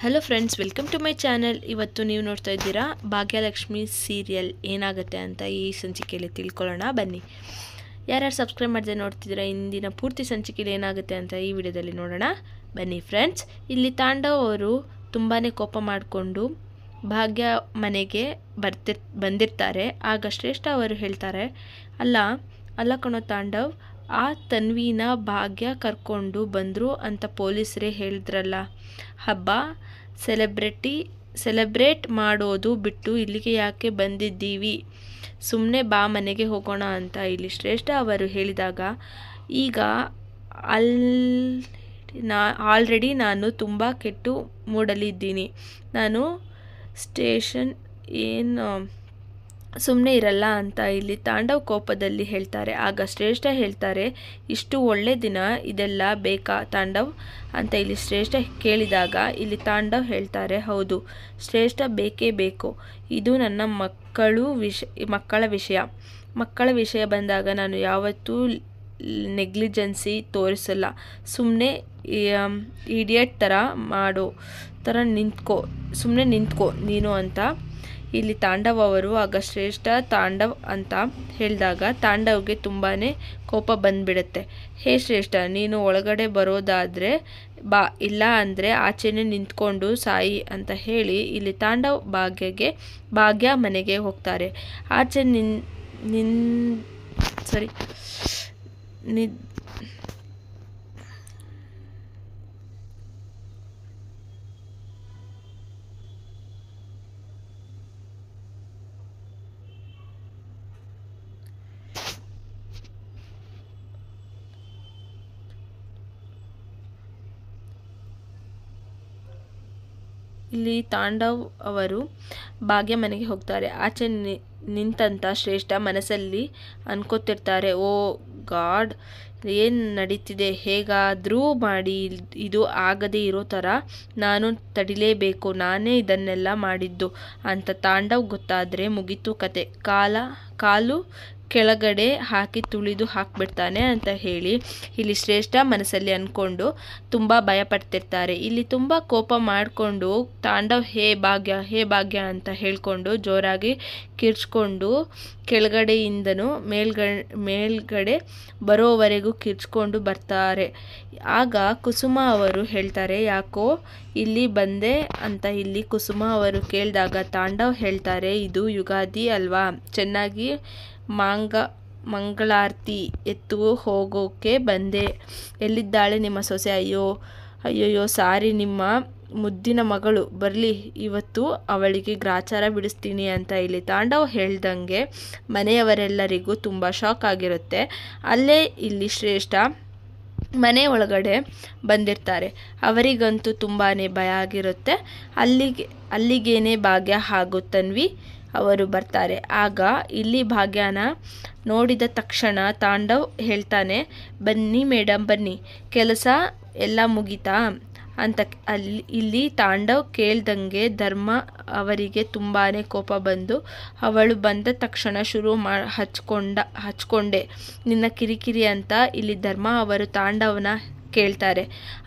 Hello friends, welcome to my channel. ಇವತ್ತು ನೀವು ನೋಡ್ತಾ ಇದ್ದೀರಾ ಭಾಗ್ಯಲಕ್ಷ್ಮಿ ಸೀರಿಯಲ್ ಏನಾಗುತ್ತೆ ಅಂತ ಈ ಸಂಚಿಕೆಯಲ್ಲಿ ತಿಳ್ಕೊಳ್ಳೋಣ ಬನ್ನಿ. ಯಾರ್ಯಾರು ಸಬ್ಸ್ಕ್ರೈಬ್ ಮಾಡದೆ ನೋಡ್ತಿದ್ದೀರಾ, ಇಂದಿನ ಪೂರ್ತಿ ಸಂಚಿಕೆಯಲ್ಲಿ ಏನಾಗುತ್ತೆ ಅಂತ ಈ ವಿಡಿಯೋದಲ್ಲಿ ನೋಡೋಣ ಬನ್ನಿ ಫ್ರೆಂಡ್ಸ್. ಇಲ್ಲಿ ತಾಂಡವ್ ಅವರು ತುಂಬಾ ಕೋಪ ಮಾಡಿಕೊಂಡು ಭಾಗ್ಯ ಮನೆಗೆ ಬಂದಿರ್ತಾರೆ. ಆಗ ಶ್ರೇಷ್ಠ ಅವರು ಹೇಳ್ತಾರೆ, ಅಲ್ಲ ಕಣೋ ತಾಂಡವ್, ಆ ತನ್ವಿನ ಭಾಗ್ಯ ಕರ್ಕೊಂಡು ಬಂದರು ಅಂತ ಪೊಲೀಸರೇ ಹೇಳಿದ್ರಲ್ಲ. ಹಬ್ಬ ಸೆಲೆಬ್ರೇಟ್ ಮಾಡೋದು ಬಿಟ್ಟು ಇಲ್ಲಿಗೆ ಯಾಕೆ ಬಂದಿದ್ದೀವಿ? ಸುಮ್ಮನೆ ಬಾ, ಮನೆಗೆ ಹೋಗೋಣ ಅಂತ ಇಲ್ಲಿ ಶ್ರೇಷ್ಠ ಅವರು ಹೇಳಿದಾಗ, ಈಗ ಆಲ್ರೆಡಿ ನಾನು ತುಂಬ ಕೆಟ್ಟು ಮೂಡಲಿದ್ದೀನಿ. ನಾನು ಸ್ಟೇಷನ್ ಸುಮ್ಮನೆ ಇರಲ್ಲ ಅಂತ ಇಲ್ಲಿ ತಾಂಡವ್ ಕೋಪದಲ್ಲಿ ಹೇಳ್ತಾರೆ. ಆಗ ಶ್ರೇಷ್ಠ ಹೇಳ್ತಾರೆ, ಇಷ್ಟು ಒಳ್ಳೆ ದಿನ ಇದೆಲ್ಲ ಬೇಕಾ ತಾಂಡವ್ ಅಂತ ಇಲ್ಲಿ ಶ್ರೇಷ್ಠ ಕೇಳಿದಾಗ ಇಲ್ಲಿ ತಾಂಡವ್ ಹೇಳ್ತಾರೆ, ಹೌದು ಶ್ರೇಷ್ಠ, ಬೇಕೇ ಬೇಕು. ಇದು ನನ್ನ ಮಕ್ಕಳ ವಿಷಯ ಬಂದಾಗ ನಾನು ಯಾವತ್ತೂ ನೆಗ್ಲಿಜೆನ್ಸಿ ತೋರಿಸಲ್ಲ. ಸುಮ್ಮನೆ ಇಡಿಯಟ್ ಥರ ನಿಂತ್ಕೋ ನೀನು ಅಂತ ಇಲ್ಲಿ ತಾಂಡವ್ ಅವರು. ಆಗ ಶ್ರೇಷ್ಠ ತಾಂಡವ್ ಅಂತ ಹೇಳಿದಾಗ ತಾಂಡವ್ಗೆ ತುಂಬಾ ಕೋಪ ಬಂದ್ಬಿಡುತ್ತೆ. ಹೇ ಶ್ರೇಷ್ಠ, ನೀನು ಒಳಗಡೆ ಬರೋದಾದರೆ ಬಾ, ಇಲ್ಲ ಅಂದರೆ ಆಚೆನೇ ನಿಂತ್ಕೊಂಡು ಸಾಯಿ ಅಂತ ಹೇಳಿ ಇಲ್ಲಿ ತಾಂಡವ್ ಭಾಗ್ಯ ಮನೆಗೆ ಹೋಗ್ತಾರೆ. ಆಚೆ ಇಲ್ಲಿ ತಾಂಡವ್ ಅವರು ಭಾಗ್ಯ ಮನೆಗೆ ಹೋಗ್ತಾರೆ. ಆಚೆ ನಿಂತಂತ ಶ್ರೇಷ್ಠ ಮನಸ್ಸಲ್ಲಿ ಅನ್ಕೋತಿರ್ತಾರೆ, ಓ ಗಾಡ್, ಏನು ನಡೀತಿದೆ? ಹೇಗಾದರೂ ಮಾಡಿ ಇದು ಆಗದೇ ಇರೋ ಥರ ನಾನು ತಡಿಲೇಬೇಕು. ನಾನೇ ಇದನ್ನೆಲ್ಲ ಮಾಡಿದ್ದು ಅಂತ ತಾಂಡವ್ ಗೊತ್ತಾದರೆ ಮುಗೀತು ಕತೆ. ಕಾಲು ಕೆಳಗಡೆ ಹಾಕಿ ತುಳಿದು ಹಾಕ್ಬಿಡ್ತಾನೆ ಅಂತ ಹೇಳಿ ಇಲ್ಲಿ ಶ್ರೇಷ್ಠ ಮನಸ್ಸಲ್ಲಿ ಅಂದ್ಕೊಂಡು ತುಂಬ ಭಯಪಡ್ತಿರ್ತಾರೆ. ಇಲ್ಲಿ ತುಂಬ ಕೋಪ ಮಾಡಿಕೊಂಡು ತಾಂಡವ್ ಹೇ ಭಾಗ್ಯ ಅಂತ ಹೇಳ್ಕೊಂಡು ಜೋರಾಗಿ ಕಿರ್ಚ್ಕೊಂಡು ಕೆಳಗಡೆಯಿಂದನೂ ಮೇಲ್ಗಡೆ ಬರೋವರೆಗೂ ಕಿರ್ಚ್ಕೊಂಡು ಬರ್ತಾರೆ. ಆಗ ಕುಸುಮ ಅವರು ಹೇಳ್ತಾರೆ, ಯಾಕೋ ಇಲ್ಲಿ ಬಂದೆ ಅಂತ ಇಲ್ಲಿ ಕುಸುಮ ಅವರು ಕೇಳಿದಾಗ ತಾಂಡವ್ ಹೇಳ್ತಾರೆ, ಇದು ಯುಗಾದಿ ಅಲ್ವಾ, ಚೆನ್ನಾಗಿ ಮಂಗಳಾರತಿ ಎತ್ತು ಹೋಗೋಕೆ ಬಂದೆ. ಎಲ್ಲಿದ್ದಾಳೆ ನಿಮ್ಮ ಸೊಸೆ? ಅಯ್ಯೋ ಸಾರಿ, ನಿಮ್ಮ ಮುದ್ದಿನ ಮಗಳು ಬರಲಿ, ಇವತ್ತು ಅವಳಿಗೆ ಗ್ರಾಚಾರ ಬಿಡಿಸ್ತೀನಿ ಅಂತ ಇಲ್ಲಿ ತಾಂಡವ್ ಹೇಳ್ದಂಗೆ ಮನೆಯವರೆಲ್ಲರಿಗೂ ತುಂಬ ಶಾಕ್ ಆಗಿರುತ್ತೆ. ಅಲ್ಲೇ ಇಲ್ಲಿ ಶ್ರೇಷ್ಠ ಮನೆ ಒಳಗಡೆ ಬಂದಿರ್ತಾರೆ. ಅವರಿಗಂತೂ ತುಂಬಾ ಭಯ ಆಗಿರುತ್ತೆ. ಅಲ್ಲಿಗೇನೆ ಭಾಗ್ಯ ಹಾಗೂ ತನ್ವಿ ಅವರು ಬರ್ತಾರೆ. ಆಗ ಇಲ್ಲಿ ಭಾಗ್ಯನ ನೋಡಿದ ತಕ್ಷಣ ತಾಂಡವ್ ಹೇಳ್ತಾನೆ, ಬನ್ನಿ ಮೇಡಮ್ ಬನ್ನಿ, ಕೆಲಸ ಎಲ್ಲ ಮುಗೀತಾ ಅಂತ ಇಲ್ಲಿ ತಾಂಡವ್ ಕೇಳ್ದಂಗೆ ಧರ್ಮ ಅವರಿಗೆ ತುಂಬಾ ಕೋಪ ಬಂದು, ಅವಳು ಬಂದ ತಕ್ಷಣ ಹಚ್ಕೊಂಡೆ ನಿನ್ನ ಕಿರಿಕಿರಿ ಅಂತ ಇಲ್ಲಿ ಧರ್ಮ ಅವರು ತಾಂಡವ್ನ ಕೇಳ್ತಾರೆ.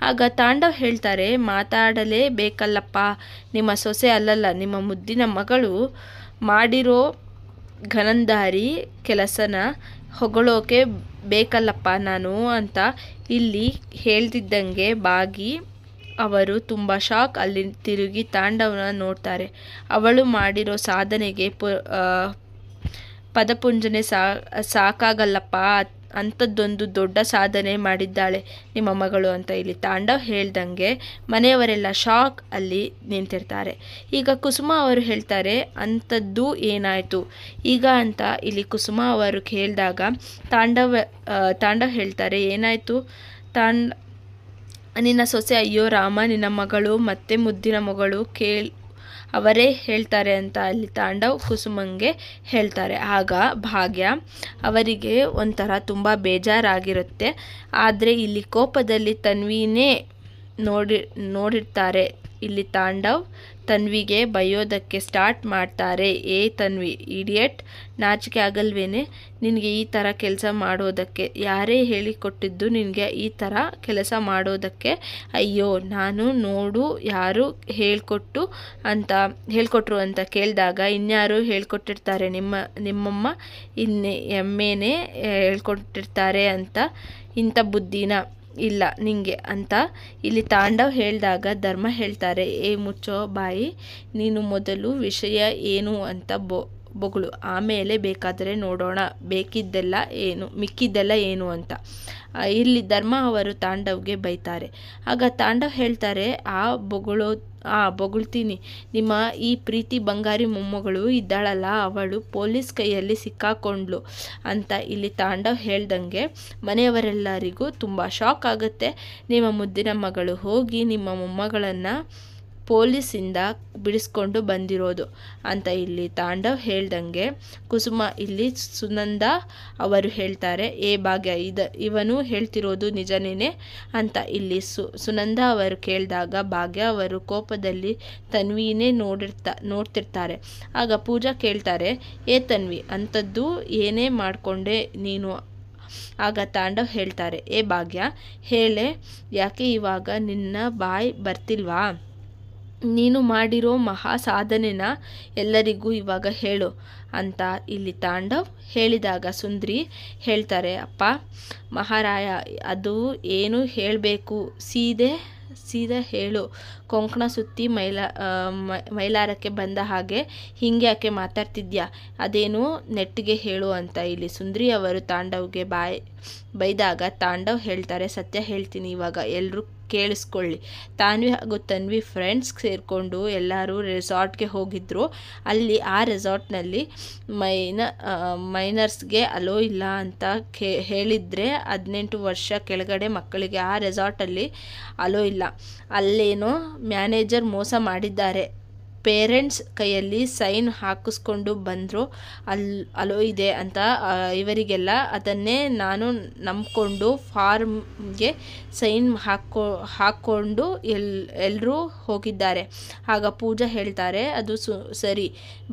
ಆಗ ತಾಂಡವ್ ಹೇಳ್ತಾರೆ, ಮಾತಾಡಲೇ ಬೇಕಲ್ಲಪ್ಪ, ನಿಮ್ಮ ಸೊಸೆ ಅಲ್ಲಲ್ಲ, ನಿಮ್ಮ ಮುದ್ದಿನ ಮಗಳು ಮಾಡಿರೋ ಘನಂದಾರಿ ಕೆಲಸನ ಹೊಗಳೋಕೆ ಬೇಕಲ್ಲಪ್ಪ ನಾನು ಅಂತ ಇಲ್ಲಿ ಹೇಳ್ತಿದ್ದಂಗೆ ಭಾಗಿ ಅವರು ತುಂಬ ಶಾಕ್ ಅಲ್ಲಿ ತಿರುಗಿ ತಾಂಡವ್ನ ನೋಡ್ತಾರೆ. ಅವಳು ಮಾಡಿರೋ ಸಾಧನೆಗೆ ಪದಪುಂಜನೆ ಸಾಕಾಗಲ್ಲಪ್ಪ, ಅಂಥದ್ದೊಂದು ದೊಡ್ಡ ಸಾಧನೆ ಮಾಡಿದ್ದಾಳೆ ನಿಮ್ಮ ಮಗಳು ಅಂತ ಇಲ್ಲಿ ತಾಂಡವ್ ಹೇಳ್ದಂಗೆ ಮನೆಯವರೆಲ್ಲ ಶಾಕ್ ಅಲ್ಲಿ ನಿಂತಿರ್ತಾರೆ. ಈಗ ಕುಸುಮ ಅವರು ಹೇಳ್ತಾರೆ, ಅಂಥದ್ದು ಏನಾಯಿತು ಈಗ ಅಂತ ಇಲ್ಲಿ ಕುಸುಮ ಅವರು ಕೇಳಿದಾಗ ತಾಂಡವ್ ಹೇಳ್ತಾರೆ, ಏನಾಯಿತು ನಿನ್ನ ಸೊಸೆ? ಅಯ್ಯೋ ರಾಮ, ನಿನ್ನ ಮಗಳು ಮತ್ತೆ ಮುದ್ದಿನ ಮಗಳು ಅವರೇ ಹೇಳ್ತಾರೆ ಅಂತ ಅಲ್ಲಿ ತಾಂಡವ್ ಕುಸುಮಂಗೆ ಹೇಳ್ತಾರೆ. ಆಗ ಭಾಗ್ಯ ಅವರಿಗೆ ಒಂಥರ ತುಂಬ ಬೇಜಾರಾಗಿರುತ್ತೆ. ಆದರೆ ಇಲ್ಲಿ ಕೋಪದಲ್ಲಿ ತನ್ವಿನೇ ನೋಡಿರ್ತಾರೆ ಇಲ್ಲಿ ತಾಂಡವ್ ತನ್ವಿಗೆ ಬೈಯೋದಕ್ಕೆ ಸ್ಟಾರ್ಟ್ ಮಾಡ್ತಾರೆ. ಏ ತನ್ವಿ, ಇಡಿಯಟ್, ನಾಚಿಕೆ ಆಗಲ್ವೇನೆ ನಿನಗೆ ಈ ಥರ ಕೆಲಸ ಮಾಡೋದಕ್ಕೆ? ಯಾರೇ ಹೇಳಿಕೊಟ್ಟಿದ್ದು ನಿನಗೆ ಈ ಥರ ಕೆಲಸ ಮಾಡೋದಕ್ಕೆ? ಅಯ್ಯೋ, ನಾನು ನೋಡು ಯಾರು ಹೇಳ್ಕೊಟ್ರು ಅಂತ ಕೇಳಿದಾಗ, ಇನ್ಯಾರು ಹೇಳ್ಕೊಟ್ಟಿರ್ತಾರೆ? ನಿಮ್ಮಮ್ಮ ಎಮ್ಮೆನೇ ಹೇಳ್ಕೊಟ್ಟಿರ್ತಾರೆ ಅಂತ ಇಂಥ ಬುದ್ಧಿನ ಇಲ್ಲ ನಿಂಗೆ ಅಂತ ಇಲ್ಲಿ ತಾಂಡವ್ ಹೇಳಿದಾಗ ಧರ್ಮ ಹೇಳ್ತಾರೆ, ಏ ಮುಚ್ಚೋ ಬಾಯಿ, ನೀನು ಮೊದಲು ವಿಷಯ ಏನು ಅಂತ ಬೊಗಳು, ಆಮೇಲೆ ಬೇಕಾದರೆ ನೋಡೋಣ ಮಿಕ್ಕಿದ್ದೆಲ್ಲ ಏನು ಅಂತ. ಇಲ್ಲಿ ಧರ್ಮ ಅವರು ತಾಂಡವ್ಗೆ ಬೈತಾರೆ. ಆಗ ತಾಂಡವ್ ಹೇಳ್ತಾರೆ, ಬೊಗಳ್ತೀನಿ, ನಿಮ್ಮ ಈ ಪ್ರೀತಿ ಬಂಗಾರಿ ಮೊಮ್ಮಗಳು ಇದ್ದಾಳಲ್ಲ, ಅವಳು ಪೊಲೀಸ್ ಕೈಯಲ್ಲಿ ಸಿಕ್ಕಾಕೊಂಡ್ಲು ಅಂತ ಇಲ್ಲಿ ತಾಂಡವ್ ಹೇಳ್ದಂಗೆ ಮನೆಯವರೆಲ್ಲರಿಗೂ ತುಂಬ ಶಾಕ್ ಆಗುತ್ತೆ. ನಿಮ್ಮ ಮುದ್ದಿನ ಮಗಳು ಹೋಗಿ ನಿಮ್ಮ ಮೊಮ್ಮಗಳನ್ನು ಪೊಲೀಸಿಂದ ಬಿಡಿಸ್ಕೊಂಡು ಬಂದಿರೋದು ಅಂತ ಇಲ್ಲಿ ತಾಂಡವ್ ಹೇಳ್ದಂಗೆ ಕುಸುಮ ಇಲ್ಲಿ ಸುನಂದ ಅವರು ಹೇಳ್ತಾರೆ, ಏ ಭಾಗ್ಯ, ಇವನು ಹೇಳ್ತಿರೋದು ನಿಜನೇನೆ ಅಂತ ಇಲ್ಲಿ ಸುನಂದ ಅವರು ಕೇಳಿದಾಗ ಭಾಗ್ಯ ಅವರು ಕೋಪದಲ್ಲಿ ತನ್ವಿನೇ ನೋಡ್ತಿರ್ತಾರೆ. ಆಗ ಪೂಜಾ ಕೇಳ್ತಾರೆ, ಏ ತನ್ವಿ, ಅಂಥದ್ದು ಏನೇ ಮಾಡಿಕೊಂಡೆ ನೀನು? ಆಗ ತಾಂಡವ್ ಹೇಳ್ತಾರೆ, ಏ ಭಾಗ್ಯ ಹೇಳೆ, ಯಾಕೆ ಇವಾಗ ನಿನ್ನ ಬಾಯ್ ಬರ್ತಿಲ್ವಾ? ನೀನು ಮಾಡಿರೋ ಮಹಾ ಸಾಧನೆನ ಎಲ್ಲರಿಗೂ ಇವಾಗ ಹೇಳು ಅಂತ ಇಲ್ಲಿ ತಾಂಡವ್ ಹೇಳಿದಾಗ ಸುಂದ್ರಿ ಹೇಳ್ತಾರೆ, ಅಪ್ಪ ಮಹಾರಾಯ, ಅದು ಏನು ಹೇಳಬೇಕು, ಸೀದಾ ಹೇಳು, ಕೊಂಕಣ ಸುತ್ತಿ ಮೈಲಾರಕ್ಕೆ ಬಂದ ಹಾಗೆ ಹಿಂಗೆ ಯಾಕೆ ಮಾತಾಡ್ತಿದ್ಯಾ? ಅದೇನು ನೆಟ್ಟಿಗೆ ಹೇಳು ಅಂತ ಇಲ್ಲಿ ಸುಂದ್ರಿ ಅವರು ತಾಂಡವ್ಗೆ ಬೈದಾಗ ತಾಂಡವ್ ಹೇಳ್ತಾರೆ, ಸತ್ಯ ಹೇಳ್ತೀನಿ, ಇವಾಗ ಎಲ್ಲರೂ ಕೇಳಿಸ್ಕೊಳ್ಳಿ. ತಾನ್ವಿ ಹಾಗೂ ತನ್ವಿ ಫ್ರೆಂಡ್ಸ್ ಸೇರಿಕೊಂಡು ಎಲ್ಲರೂ ರೆಸಾರ್ಟ್ಗೆ ಹೋಗಿದ್ರು. ಅಲ್ಲಿ ಆ ರೆಸಾರ್ಟ್ನಲ್ಲಿ ಮೈನರ್ಸ್ಗೆ ಅಲೋ ಇಲ್ಲ ಅಂತ ಹೇಳಿದರೆ 18 ವರ್ಷ ಕೆಳಗಡೆ ಮಕ್ಕಳಿಗೆ ಆ ರೆಸಾರ್ಟಲ್ಲಿ ಅಲೋ ಇಲ್ಲ. ಅಲ್ಲೇನೋ ಮ್ಯಾನೇಜರ್ ಮೋಸ ಮಾಡಿದ್ದಾರೆ. ಪೇರೆಂಟ್ಸ್ ಕೈಯಲ್ಲಿ ಸೈನ್ ಹಾಕಿಸ್ಕೊಂಡು ಬಂದರು ಅಲೋ ಇದೆ ಅಂತ ಇವರಿಗೆಲ್ಲ. ಅದನ್ನೇ ನಾನು ನಂಬಿಕೊಂಡು ಫಾರ್ಮ್ಗೆ ಸೈನ್ ಹಾಕ್ಕೊಂಡು ಎಲ್ಲರೂ ಹೋಗಿದ್ದಾರೆ. ಆಗ ಪೂಜಾ ಹೇಳ್ತಾರೆ, ಅದು ಸರಿ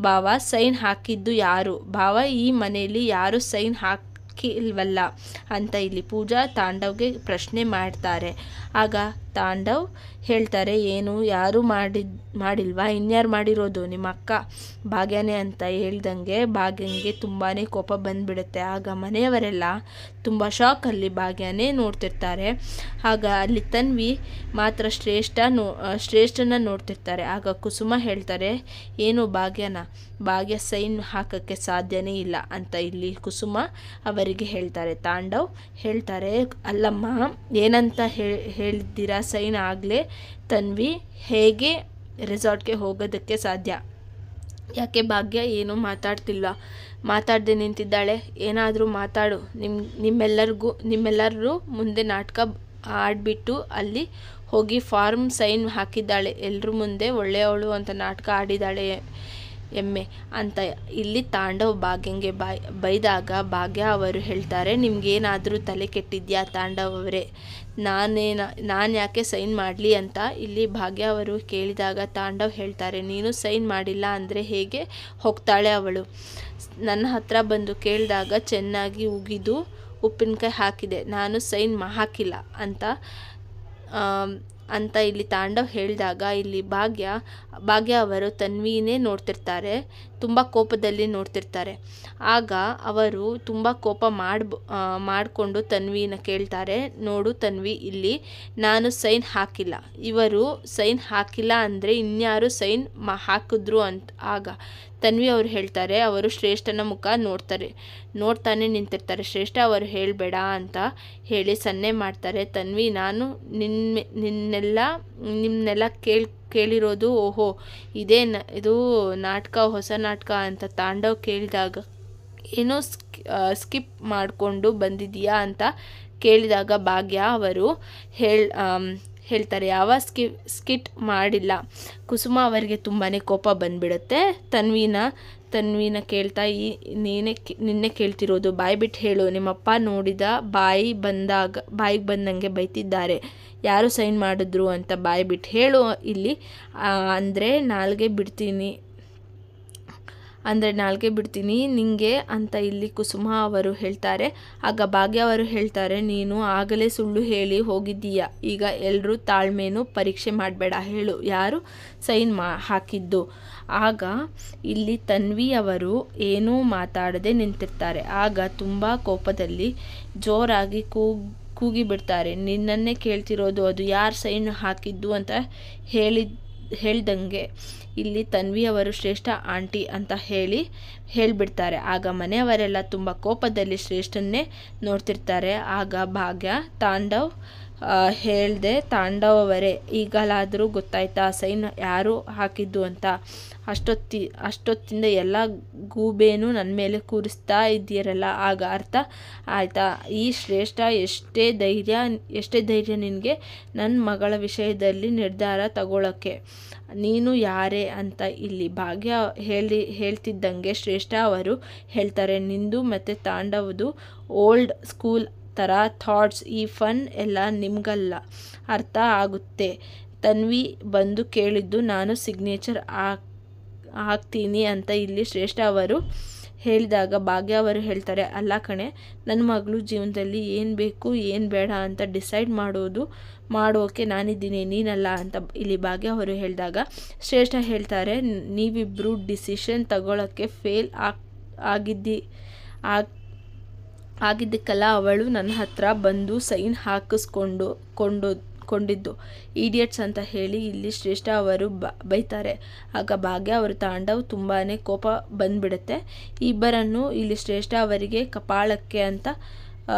ಭಾವ, ಸೈನ್ ಹಾಕಿದ್ದು ಯಾರು? ಭಾವ, ಈ ಮನೆಯಲ್ಲಿ ಯಾರು ಸೈನ್ ಹಾಕಿಲ್ವಲ್ಲ ಅಂತ ಇಲ್ಲಿ ಪೂಜಾ ತಾಂಡವ್ಗೆ ಪ್ರಶ್ನೆ ಮಾಡ್ತಾರೆ. ಆಗ ತಾಂಡವ್ ಹೇಳ್ತಾರೆ, ಏನು ಯಾರು ಮಾಡಿಲ್ವಾ? ಇನ್ಯಾರು ಮಾಡಿರೋದು? ನಿಮ್ಮ ಅಕ್ಕ ಭಾಗ್ಯನೇ ಅಂತ ಹೇಳ್ದಂಗೆ ಭಾಗ್ಯಂಗೆ ತುಂಬಾ ಕೋಪ ಬಂದುಬಿಡುತ್ತೆ. ಆಗ ಮನೆಯವರೆಲ್ಲ ತುಂಬ ಶಾಕಲ್ಲಿ ಭಾಗ್ಯನೇ ನೋಡ್ತಿರ್ತಾರೆ. ಆಗ ಅಲ್ಲಿ ತನ್ವಿ ಮಾತ್ರ ಶ್ರೇಷ್ಠನ ನೋಡ್ತಿರ್ತಾರೆ. ಆಗ ಕುಸುಮ ಹೇಳ್ತಾರೆ, ಏನು ಭಾಗ್ಯ ಸೈನ್ ಹಾಕೋಕ್ಕೆ ಸಾಧ್ಯನೇ ಇಲ್ಲ ಅಂತ ಇಲ್ಲಿ ಕುಸುಮ ಅವರಿಗೆ ಹೇಳ್ತಾರೆ. ತಾಂಡವ್ ಹೇಳ್ತಾರೆ, ಅಲ್ಲಮ್ಮ, ಏನಂತ ಹೇಳಿದ್ದೀರಾ? ಸೈನ್ ಆಗಲೇ ತನ್ವಿ ಹೇಗೆ ರೆಸಾರ್ಟ್ಗೆ ಹೋಗೋದಕ್ಕೆ ಸಾಧ್ಯ? ಯಾಕೆ ಭಾಗ್ಯ ಏನೂ ಮಾತಾಡದೆ ನಿಂತಿದ್ದಾಳೆ? ಏನಾದರೂ ಮಾತಾಡು. ನಿಮ್ಮೆಲ್ಲರೂ ಮುಂದೆ ನಾಟಕ ಆಡಿಬಿಟ್ಟು ಅಲ್ಲಿ ಹೋಗಿ ಫಾರ್ಮ್ ಸೈನ್ ಹಾಕಿದ್ದಾಳೆ, ಎಲ್ಲರ ಮುಂದೆ ಒಳ್ಳೆಯವಳು ಅಂತ ನಾಟಕ ಆಡಿದ್ದಾಳೆ ಎಮ್ಮೆ ಅಂತ ಇಲ್ಲಿ ತಾಂಡವ್ ಭಾಗ್ಯಂಗೆ ಬೈದಾಗ ಭಾಗ್ಯ ಅವರು ಹೇಳ್ತಾರೆ, ನಿಮ್ಗೇನಾದರೂ ತಲೆ ಕೆಟ್ಟಿದ್ಯಾ ತಾಂಡವ್ ಅವರೇ? ನಾನು ಯಾಕೆ ಸೈನ್ ಮಾಡಲಿ ಅಂತ ಇಲ್ಲಿ ಭಾಗ್ಯ ಅವರು ಕೇಳಿದಾಗ ತಾಂಡವ್ ಹೇಳ್ತಾರೆ, ನೀನು ಸೈನ್ ಮಾಡಿಲ್ಲ ಅಂದರೆ ಹೇಗೆ ಹೋಗ್ತಾಳೆ ಅವಳು? ನನ್ನ ಹತ್ರ ಬಂದು ಕೇಳಿದಾಗ ಚೆನ್ನಾಗಿ ಉಗಿದು ಉಪ್ಪಿನಕಾಯಿ ಹಾಕಿದೆ, ನಾನು ಸೈನ್ ಹಾಕಿಲ್ಲ ಅಂತ ಇಲ್ಲಿ ತಾಂಡವ್ ಹೇಳಿದಾಗ ಇಲ್ಲಿ ಭಾಗ್ಯ ಅವರು ತನ್ವಿನೇ ನೋಡ್ತಿರ್ತಾರೆ, ತುಂಬ ಕೋಪದಲ್ಲಿ ನೋಡ್ತಿರ್ತಾರೆ. ಆಗ ಅವರು ತುಂಬ ಕೋಪ ಮಾಡಿಕೊಂಡು ತನ್ವಿನ ಕೇಳ್ತಾರೆ, ನೋಡು ತನ್ವಿ, ಇಲ್ಲಿ ನಾನು ಸೈನ್ ಹಾಕಿಲ್ಲ, ಇವರು ಸೈನ್ ಹಾಕಿಲ್ಲ ಅಂದರೆ ಇನ್ಯಾರು ಸೈನ್ ಹಾಕಿದ್ರು ಅಂತ. ಆಗ ತನ್ವಿ ಅವರು ಹೇಳ್ತಾರೆ, ಅವರು ಶ್ರೇಷ್ಠನ ಮುಖ ನೋಡ್ತಾನೆ ನಿಂತಿರ್ತಾರೆ. ಶ್ರೇಷ್ಠ ಅವರು ಹೇಳಬೇಡ ಅಂತ ಹೇಳಿ ಸನ್ನೆ ಮಾಡ್ತಾರೆ. ತನ್ವಿ, ನಾನು ನಿಮ್ಮನ್ನೆಲ್ಲ ಕೇಳಿರೋದು, ಓಹೋ ಇದು ನಾಟಕ, ಹೊಸ ನಾಟಕ ಅಂತ ತಾಂಡವ್ ಕೇಳಿದಾಗ, ಏನೋ ಸ್ಕಿಪ್ ಮಾಡಿಕೊಂಡು ಬಂದಿದೆಯಾ ಅಂತ ಕೇಳಿದಾಗ ಭಾಗ್ಯ ಅವರು ಹೇಳ್ತಾರೆ. ಯಾವ ಸ್ಕಿಟ್ ಮಾಡಿಲ್ಲ. ಕುಸುಮ ಅವರಿಗೆ ತುಂಬಾ ಕೋಪ ಬಂದುಬಿಡುತ್ತೆ. ತನ್ವಿನ ಕೇಳ್ತಾ ನಿನ್ನೆ ಕೇಳ್ತಿರೋದು, ಬಾಯಿ ಬಿಟ್ಟು ಹೇಳು, ನಿಮ್ಮಪ್ಪ ನೋಡಿದ ಬಾಯಿಗೆ ಬಂದಂಗೆ ಬೈತಿದ್ದಾರೆ, ಯಾರು ಸೈನ್ ಮಾಡಿದ್ರು ಅಂತ ಬಾಯಿ ಬಿಟ್ಟು ಹೇಳು ಇಲ್ಲಿ, ಅಂದರೆ ನಾಲ್ಗೆ ಬಿಡ್ತೀನಿ ನಿಂಗೆ ಅಂತ ಇಲ್ಲಿ ಕುಸುಮ ಅವರು ಹೇಳ್ತಾರೆ. ಆಗ ಭಾಗ್ಯ ಅವರು ಹೇಳ್ತಾರೆ, ನೀನು ಆಗಲೇ ಸುಳ್ಳು ಹೇಳಿ ಹೋಗಿದ್ದೀಯ, ಈಗ ಎಲ್ಲರೂ ತಾಳ್ಮೆನೂ ಪರೀಕ್ಷೆ ಮಾಡಬೇಡ, ಹೇಳು ಯಾರು ಸೈನ್ ಹಾಕಿದ್ದು. ಆಗ ಇಲ್ಲಿ ತನ್ವಿ ಅವರು ಏನೂ ಮಾತಾಡದೆ ನಿಂತಿರ್ತಾರೆ. ಆಗ ತುಂಬ ಕೋಪದಲ್ಲಿ ಜೋರಾಗಿ ಕೂಗಿ ಬಿಡ್ತಾರೆ, ನಿನ್ನನ್ನೇ ಕೇಳ್ತಿರೋದು, ಅದು ಯಾರು ಸೈನ್ ಹಾಕಿದ್ದು ಅಂತ ಹೇಳ್ದಂಗೆ ಇಲ್ಲಿ ತನ್ವಿ ಅವರು ಶ್ರೇಷ್ಠ ಆಂಟಿ ಅಂತ ಹೇಳಿಬಿಡ್ತಾರೆ. ಆಗ ಮನೆಯವರೆಲ್ಲ ತುಂಬ ಕೋಪದಲ್ಲಿ ಶ್ರೇಷ್ಠನ್ನೇ ನೋಡ್ತಿರ್ತಾರೆ. ಆಗ ಭಾಗ್ಯ, ತಾಂಡವ್ ಅವರೇ, ಈಗಲಾದರೂ ಗೊತ್ತಾಯ್ತಾ ಸೈನ್ ಯಾರು ಹಾಕಿದ್ದು ಅಂತ? ಅಷ್ಟೊತ್ತಿಂದ ಎಲ್ಲ ಗೂಬೇನು ನನ್ನ ಮೇಲೆ ಕೂರಿಸ್ತಾ ಇದ್ದೀರಲ್ಲ, ಆಗ ಅರ್ಥ ಆಯ್ತಾ? ಈ ಶ್ರೇಷ್ಠ ಎಷ್ಟೇ ಧೈರ್ಯ ನಿನಗೆ ನನ್ನ ಮಗಳ ವಿಷಯದಲ್ಲಿ ನಿರ್ಧಾರ ತಗೊಳ್ಳೋಕ್ಕೆ? ನೀನು ಯಾರೇ ಅಂತ ಇಲ್ಲಿ ಭಾಗ್ಯ ಹೇಳ್ತಿದ್ದಂಗೆ ಶ್ರೇಷ್ಠ ಅವರು ಹೇಳ್ತಾರೆ, ನಿಂದು ಮತ್ತು ತಾಂಡವದು ಓಲ್ಡ್ ಸ್ಕೂಲ್ ಥರ ಥಾಟ್ಸ್, ಈ ಫನ್ ಎಲ್ಲ ನಿಮಗಲ್ಲ ಅರ್ಥ ಆಗುತ್ತೆ. ತನ್ವಿ ಬಂದು ಕೇಳಿದ್ದು ನಾನು ಸಿಗ್ನೇಚರ್ ಹಾಕ್ತೀನಿ ಅಂತ ಇಲ್ಲಿ ಶ್ರೇಷ್ಠ ಅವರು ಹೇಳಿದಾಗ ಭಾಗ್ಯ ಅವರು ಹೇಳ್ತಾರೆ, ಅಲ್ಲ ಕಣೆ, ನನ್ನ ಮಗಳು ಜೀವನದಲ್ಲಿ ಏನು ಬೇಕು ಏನು ಬೇಡ ಅಂತ ಡಿಸೈಡ್ ಮಾಡೋಕೆ ನಾನಿದ್ದೀನಿ, ನೀನಲ್ಲ ಅಂತ ಇಲ್ಲಿ ಭಾಗ್ಯ ಅವರು ಹೇಳಿದಾಗ ಶ್ರೇಷ್ಠ ಹೇಳ್ತಾರೆ, ನೀವಿಬ್ಬರು ಡಿಸಿಷನ್ ತಗೊಳ್ಳೋಕ್ಕೆ ಫೇಲ್ ಆಗಿದ್ದಕ್ಕಲ್ಲ ಅವಳು ನನ್ನ ಹತ್ರ ಬಂದು ಸೈನ್ ಕೊಂಡಿದ್ದು, ಈಡಿಯಟ್ಸ್ ಅಂತ ಹೇಳಿ ಇಲ್ಲಿ ಶ್ರೇಷ್ಠ ಅವರು ಬೈತಾರೆ. ಆಗ ಭಾಗ್ಯ ಅವರು ತಾಂಡವ್ ತುಂಬಾ ಕೋಪ ಬಂದ್ಬಿಡುತ್ತೆ. ಇಬ್ಬರನ್ನು ಇಲ್ಲಿ ಶ್ರೇಷ್ಠ ಅವರಿಗೆ ಕಪಾಳಕ್ಕೆ ಅಂತ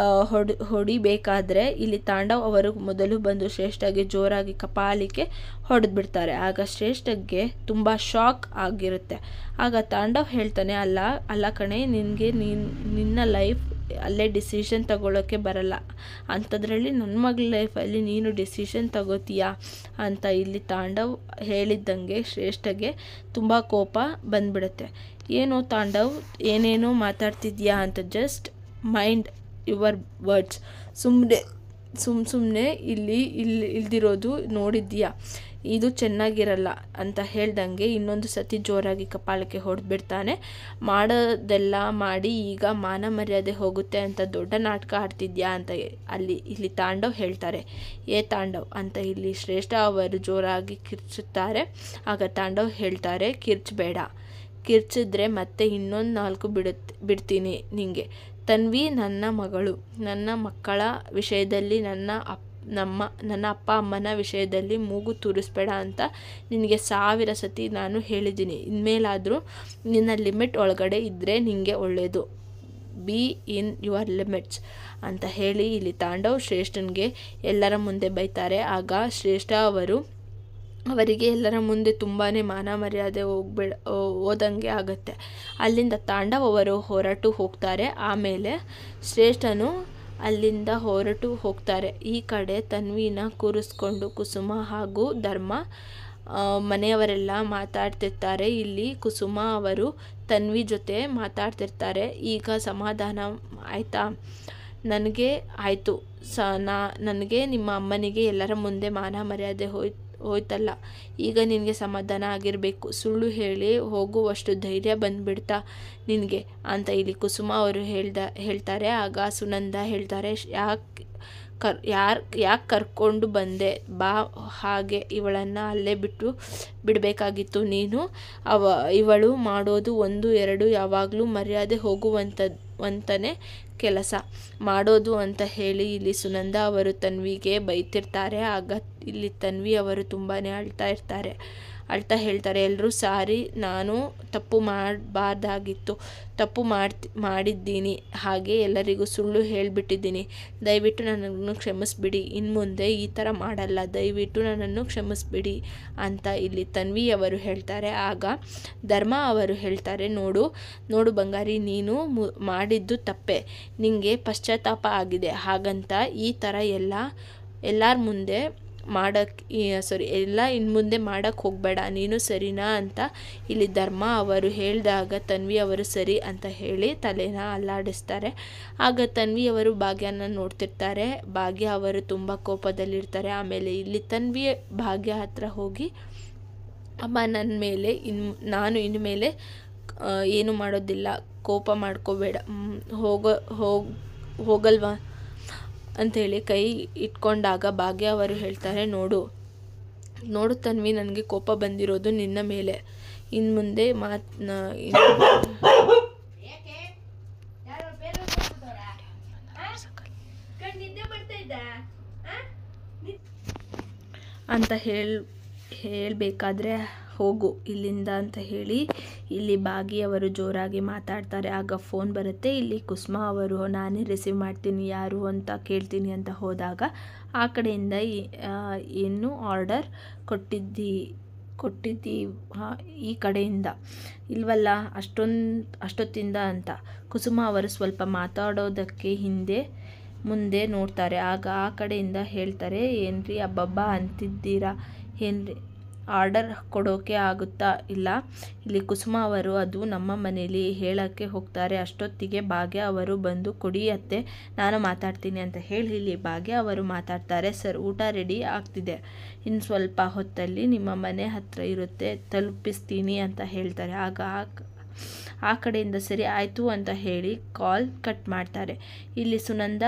ಹೊಡಿಬೇಕಾದ್ರೆ ಇಲ್ಲಿ ತಾಂಡವ್ ಅವರು ಮೊದಲು ಬಂದು ಶ್ರೇಷ್ಠಗೆ ಜೋರಾಗಿ ಕಪಾಲಿಗೆ ಹೊಡೆದ್ಬಿಡ್ತಾರೆ. ಆಗ ಶ್ರೇಷ್ಠಗೆ ತುಂಬ ಶಾಕ್ ಆಗಿರುತ್ತೆ. ಆಗ ತಾಂಡವ್ ಹೇಳ್ತಾನೆ, ಅಲ್ಲ ಕಣೆ, ನಿನ್ನ ಲೈಫ್ ಅಲ್ಲೇ ಡಿಸಿಷನ್ ತಗೊಳ್ಳೋಕ್ಕೆ ಬರಲ್ಲ, ಅಂಥದ್ರಲ್ಲಿ ನನ್ನ ಮಗಳ ಲೈಫಲ್ಲಿ ನೀನು ಡಿಸಿಷನ್ ತಗೋತೀಯಾ ಅಂತ ಇಲ್ಲಿ ತಾಂಡವ್ ಹೇಳಿದ್ದಂಗೆ ಶ್ರೇಷ್ಠಗೆ ತುಂಬ ಕೋಪ ಬಂದ್ಬಿಡುತ್ತೆ. ಏನೋ ತಾಂಡವ್ ಏನೇನೋ ಮಾತಾಡ್ತಿದ್ಯಾ ಅಂತ, ಜಸ್ಟ್ ಮೈಂಡ್ ಯುವರ್ ವರ್ಡ್ಸ್, ಸುಮ್ಮನೆ ಇಲ್ದಿರೋದು ನೋಡಿದ್ಯಾ, ಇದು ಚೆನ್ನಾಗಿರಲ್ಲ ಅಂತ ಹೇಳ್ದಂಗೆ ಇನ್ನೊಂದು ಸತಿ ಜೋರಾಗಿ ಕಪಾಳಕ್ಕೆ ಹೊಡೆದ್ಬಿಡ್ತಾನೆ. ಮಾಡೋದೆಲ್ಲ ಮಾಡಿ ಈಗ ಮಾನ ಮರ್ಯಾದೆ ಹೋಗುತ್ತೆ ಅಂತ ದೊಡ್ಡ ನಾಟಕ ಆಡ್ತಿದ್ಯಾ ಅಂತ ಇಲ್ಲಿ ತಾಂಡವ್ ಹೇಳ್ತಾರೆ. ತಾಂಡವ್ ಅಂತ ಇಲ್ಲಿ ಶ್ರೇಷ್ಠ ಅವರು ಜೋರಾಗಿ ಕಿರ್ಚುತ್ತಾರೆ. ಆಗ ತಾಂಡವ್ ಹೇಳ್ತಾರೆ, ಕಿರ್ಚಬೇಡ, ಕಿರ್ಚಿದ್ರೆ ಮತ್ತೆ ಇನ್ನೊಂದು 4 ಬಿಡ್ತೀನಿ ನಿಂಗೆ. ತನ್ವಿ ನನ್ನ ಮಗಳು, ನನ್ನ ಮಕ್ಕಳ ವಿಷಯದಲ್ಲಿ ನನ್ನ ಅಪ್ಪ ಅಮ್ಮನ ವಿಷಯದಲ್ಲಿ ಮೂಗು ತೂರಿಸ್ಬೇಡ ಅಂತ ನಿನಗೆ 1000 ಸತಿ ನಾನು ಹೇಳಿದ್ದೀನಿ. ಇನ್ಮೇಲಾದರೂ ನಿನ್ನ ಲಿಮಿಟ್ ಒಳಗಡೆ ಇದ್ದರೆ ನಿನಗೆ ಒಳ್ಳೆಯದು. ಬಿ ಇನ್ ಯುವರ್ ಲಿಮಿಟ್ಸ್ ಅಂತ ಹೇಳಿ ಇಲ್ಲಿ ತಾಂಡವ್ ಶ್ರೇಷ್ಠನಿಗೆ ಎಲ್ಲರ ಮುಂದೆ ಬೈತಾರೆ. ಆಗ ಶ್ರೇಷ್ಠ ಅವರಿಗೆ ಎಲ್ಲರ ಮುಂದೆ ತುಂಬಾ ಮಾನ ಮರ್ಯಾದೆ ಹೋದಂಗೆ ಆಗುತ್ತೆ. ಅಲ್ಲಿಂದ ತಾಂಡವ್ ಅವರು ಹೊರಟು ಹೋಗ್ತಾರೆ. ಆಮೇಲೆ ಶ್ರೇಷ್ಠನು ಅಲ್ಲಿಂದ ಹೊರಟು ಹೋಗ್ತಾರೆ. ಈ ಕಡೆ ತನ್ವಿನ ಕೂರಿಸ್ಕೊಂಡು ಕುಸುಮ ಹಾಗೂ ಧರ್ಮ ಮನೆಯವರೆಲ್ಲ ಮಾತಾಡ್ತಿರ್ತಾರೆ. ಇಲ್ಲಿ ಕುಸುಮ ಅವರು ತನ್ವಿ ಜೊತೆ ಮಾತಾಡ್ತಿರ್ತಾರೆ. ಈಗ ಸಮಾಧಾನ ಆಯಿತಾ? ನನಗೆ ಆಯಿತು, ನನಗೆ ನಿಮ್ಮ ಅಮ್ಮನಿಗೆ ಎಲ್ಲರ ಮುಂದೆ ಮಾನ ಮರ್ಯಾದೆ ಹೋಯ್ತಲ್ಲ, ಈಗ ನಿನಗೆ ಸಮಾಧಾನ ಆಗಿರಬೇಕು. ಸುಳ್ಳು ಹೇಳಿ ಹೋಗುವಷ್ಟು ಧೈರ್ಯ ಬಂದುಬಿಡ್ತಾ ನಿನಗೆ ಅಂತ ಇಲ್ಲಿ ಕುಸುಮ ಅವರು ಹೇಳ್ತಾರೆ. ಆಗ ಸುನಂದ ಹೇಳ್ತಾರೆ, ಯಾಕೆ ಕರ್ಕೊಂಡು ಬಂದೆ, ಬಾ, ಹಾಗೆ ಇವಳನ್ನು ಅಲ್ಲೇ ಬಿಡಬೇಕಾಗಿತ್ತು ನೀನು. ಇವಳು ಮಾಡೋದು 1 2 ಯಾವಾಗಲೂ ಮರ್ಯಾದೆ ಹೋಗುವಂತನೇ ಕೆಲಸ ಮಾಡೋದು ಅಂತ ಹೇಳಿ ಇಲ್ಲಿ ಸುನಂದ ಅವರು ತನ್ವಿಗೆ ಬೈತಿರ್ತಾರೆ. ಆಗ ಇಲ್ಲಿ ತನ್ವಿ ಅವರು ತುಂಬಾ ಅಳ್ತಾ ಹೇಳ್ತಾರೆ, ಎಲ್ಲರೂ ಸಾರಿ, ನಾನು ತಪ್ಪು ಮಾಡಬಾರ್ದಾಗಿತ್ತು, ತಪ್ಪು ಮಾಡಿದ್ದೀನಿ, ಹಾಗೆ ಎಲ್ಲರಿಗೂ ಸುಳ್ಳು ಹೇಳಿಬಿಟ್ಟಿದ್ದೀನಿ, ದಯವಿಟ್ಟು ನನ್ನನ್ನು ಕ್ಷಮಿಸ್ಬಿಡಿ, ಇನ್ನು ಮುಂದೆ ಈ ಥರ ಮಾಡಲ್ಲ, ದಯವಿಟ್ಟು ನನ್ನನ್ನು ಕ್ಷಮಿಸ್ಬಿಡಿ ಅಂತ ಇಲ್ಲಿ ತನ್ವಿ ಅವರು ಹೇಳ್ತಾರೆ. ಆಗ ಧರ್ಮ ಅವರು ಹೇಳ್ತಾರೆ, ನೋಡು ಬಂಗಾರಿ, ನೀನು ಮಾಡಿದ್ದು ತಪ್ಪೆ, ನಿನಗೆ ಪಶ್ಚಾತ್ತಾಪ ಆಗಿದೆ, ಹಾಗಂತ ಈ ಥರ ಎಲ್ಲರ ಮುಂದೆ ಎಲ್ಲ ಇನ್ನು ಮುಂದೆ ಮಾಡೋಕ್ಕೆ ಹೋಗಬೇಡ ನೀನು, ಸರಿನಾ ಅಂತ ಇಲ್ಲಿ ಧರ್ಮ ಅವರು ಹೇಳಿದಾಗ ತನ್ವಿ ಅವರು ಸರಿ ಅಂತ ಹೇಳಿ ತಲೆನ ಅಲ್ಲಾಡಿಸ್ತಾರೆ. ಆಗ ತನ್ವಿ ಅವರು ಭಾಗ್ಯನ ನೋಡ್ತಿರ್ತಾರೆ. ಭಾಗ್ಯ ಅವರು ತುಂಬ ಕೋಪದಲ್ಲಿರ್ತಾರೆ. ಆಮೇಲೆ ಇಲ್ಲಿ ತನ್ವಿ ಭಾಗ್ಯ ಹತ್ರ ಹೋಗಿ, ಅಮ್ಮ ನನ್ನ ಮೇಲೆ ನಾನು ಇನ್ಮೇಲೆ ಏನು ಮಾಡೋದಿಲ್ಲ, ಕೋಪ ಮಾಡ್ಕೋಬೇಡ, ಹೋಗಲ್ವಾ ಅಂಥೇಳಿ ಕೈ ಇಟ್ಕೊಂಡಾಗ ಭಾಗ್ಯ ಅವರು ಹೇಳ್ತಾರೆ, ನೋಡು ತನ್ವಿ, ನನಗೆ ಕೋಪ ಬಂದಿರೋದು ನಿನ್ನ ಮೇಲೆ. ಇನ್ನು ಮುಂದೆ ಅಂತ ಹೇಳಬೇಕಾದ್ರೆ ಹೋಗು ಇಲ್ಲಿಂದ ಅಂತ ಹೇಳಿ ಇಲ್ಲಿ ಭಾಗಿಯವರು ಜೋರಾಗಿ ಮಾತಾಡ್ತಾರೆ. ಆಗ ಫೋನ್ ಬರುತ್ತೆ. ಇಲ್ಲಿ ಕುಸುಮಾ ಅವರು ನಾನೇ ರಿಸೀವ್ ಮಾಡ್ತೀನಿ, ಯಾರು ಅಂತ ಕೇಳ್ತೀನಿ ಅಂತ ಹೋದಾಗ ಆ ಕಡೆಯಿಂದ ಏನು ಆರ್ಡರ್ ಕೊಟ್ಟಿದ್ದಿ ಈ ಕಡೆಯಿಂದ ಇಲ್ವಲ್ಲ ಅಷ್ಟೊತ್ತಿಂದ ಅಂತ ಕುಸುಮಾ ಅವರು ಸ್ವಲ್ಪ ಮಾತಾಡೋದಕ್ಕೆ ಮುಂದೆ ನೋಡ್ತಾರೆ. ಆಗ ಆ ಕಡೆಯಿಂದ ಹೇಳ್ತಾರೆ, ಏನ್ರಿ ಅಬ್ಬಬ್ಬ ಅಂತಿದ್ದೀರಾ, ಏನ್ರಿ ಆರ್ಡರ್ ಕೊಡೋಕೆ ಆಗುತ್ತಾ ಇಲ್ಲ? ಇಲ್ಲಿ ಕುಸುಮಾ ಅವರು ಅದು ನಮ್ಮ ಮನೇಲಿ ಹೇಳೋಕ್ಕೆ ಹೋಗ್ತಾರೆ. ಅಷ್ಟೊತ್ತಿಗೆ ಭಾಗ್ಯ ಅವರು ಬಂದು, ಕೊಡಿ ಅತ್ತೆ ನಾನು ಮಾತಾಡ್ತೀನಿ ಅಂತ ಹೇಳಿ ಇಲ್ಲಿ ಭಾಗ್ಯ ಅವರು ಮಾತಾಡ್ತಾರೆ. ಸರ್, ಊಟ ರೆಡಿ ಆಗ್ತಿದೆ, ಇನ್ನು ಸ್ವಲ್ಪ ಹೊತ್ತಲ್ಲಿ ನಿಮ್ಮ ಮನೆ ಹತ್ರ ಇರುತ್ತೆ, ತಲುಪಿಸ್ತೀನಿ ಅಂತ ಹೇಳ್ತಾರೆ. ಆಗ ಆ ಕಡೆಯಿಂದ ಸರಿ ಆಯಿತು ಅಂತ ಹೇಳಿ ಕಾಲ್ ಕಟ್ ಮಾಡ್ತಾರೆ. ಇಲ್ಲಿ ಸುನಂದ